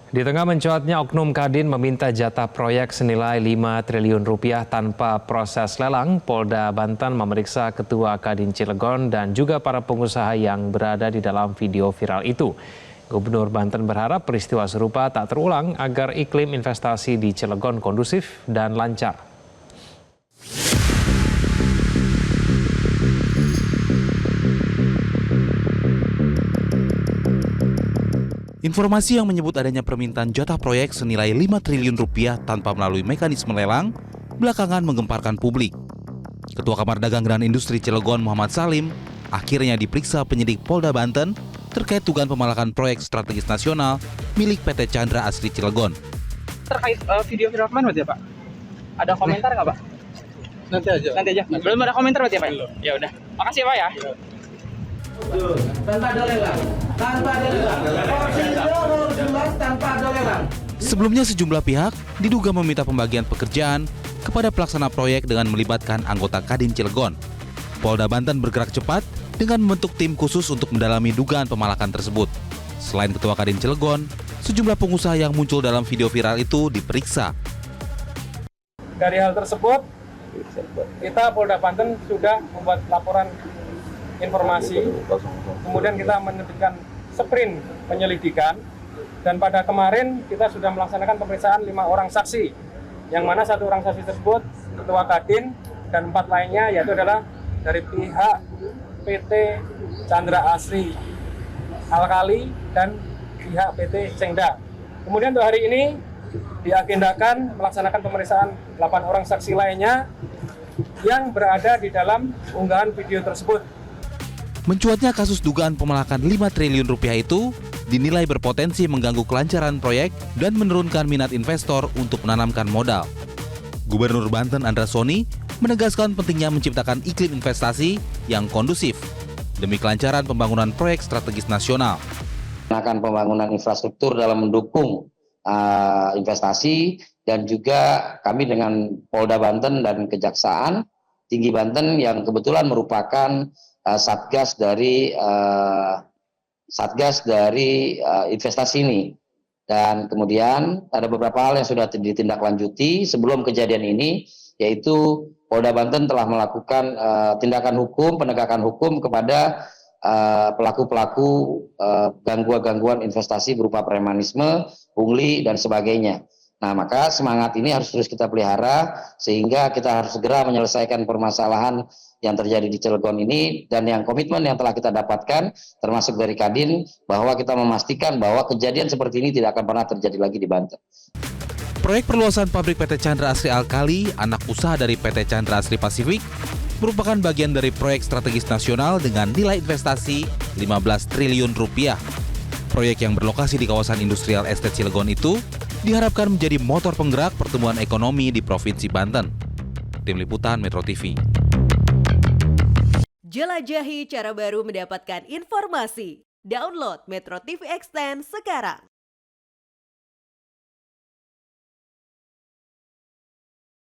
Di tengah mencuatnya Oknum Kadin meminta jatah proyek senilai 5 triliun rupiah tanpa proses lelang, Polda Banten memeriksa Ketua Kadin Cilegon dan juga para pengusaha yang berada di dalam video viral itu. Gubernur Banten berharap peristiwa serupa tak terulang agar iklim investasi di Cilegon kondusif dan lancar. Informasi yang menyebut adanya permintaan jatah proyek senilai 5 triliun rupiah tanpa melalui mekanisme lelang belakangan menggemparkan publik. Ketua Kamar Dagang dan Industri Cilegon Muhammad Salim akhirnya diperiksa penyidik Polda Banten terkait dugaan pemalakan proyek strategis nasional milik PT Chandra Asri Cilegon. Terkait video viral kemarin berarti ya Pak? Ada komentar nggak Pak? Nanti aja. Belum ada komentar berarti ya Pak? Ya udah. Makasih ya Pak ya. Tanpa ada lelang. Tanpa ada lelang. Sebelumnya sejumlah pihak diduga meminta pembagian pekerjaan kepada pelaksana proyek dengan melibatkan anggota Kadin Cilegon. Polda Banten bergerak cepat dengan membentuk tim khusus untuk mendalami dugaan pemalakan tersebut. Selain Ketua Kadin Cilegon, sejumlah pengusaha yang muncul dalam video viral itu diperiksa. Dari hal tersebut, kita Polda Banten sudah membuat laporan informasi, kemudian kita menerbitkan sprint penyelidikan, dan pada kemarin kita sudah melaksanakan pemeriksaan 5 orang saksi, yang mana 1 orang saksi tersebut Ketua Kadin dan 4 lainnya yaitu adalah dari pihak PT Chandra Asri Alkali dan pihak PT Cengda. Kemudian untuk hari ini diagendakan melaksanakan pemeriksaan 8 orang saksi lainnya yang berada di dalam unggahan video tersebut. Mencuatnya kasus dugaan pemalakan 5 triliun rupiah itu dinilai berpotensi mengganggu kelancaran proyek dan menurunkan minat investor untuk menanamkan modal. Gubernur Banten Andra Soni menegaskan pentingnya menciptakan iklim investasi yang kondusif demi kelancaran pembangunan proyek strategis nasional. Akan pembangunan infrastruktur dalam mendukung investasi, dan juga kami dengan Polda Banten dan Kejaksaan Tinggi Banten yang kebetulan merupakan satgas dari investasi ini. Dan kemudian ada beberapa hal yang sudah ditindaklanjuti sebelum kejadian ini, yaitu Polda Banten telah melakukan tindakan hukum, penegakan hukum kepada pelaku-pelaku gangguan investasi berupa premanisme, pungli, dan sebagainya. Nah, maka semangat ini harus terus kita pelihara sehingga kita harus segera menyelesaikan permasalahan yang terjadi di Cilegon ini, dan yang komitmen yang telah kita dapatkan termasuk dari Kadin bahwa kita memastikan bahwa kejadian seperti ini tidak akan pernah terjadi lagi di Banten. Proyek perluasan pabrik PT Chandra Asri Alkali, anak usaha dari PT Chandra Asri Pasifik, merupakan bagian dari proyek strategis nasional dengan nilai investasi 15 triliun rupiah. Proyek yang berlokasi di kawasan industrial estate Cilegon itu diharapkan menjadi motor penggerak pertumbuhan ekonomi di Provinsi Banten. Tim Liputan Metro TV. Jelajahi cara baru mendapatkan informasi. Download Metro TV Extend sekarang.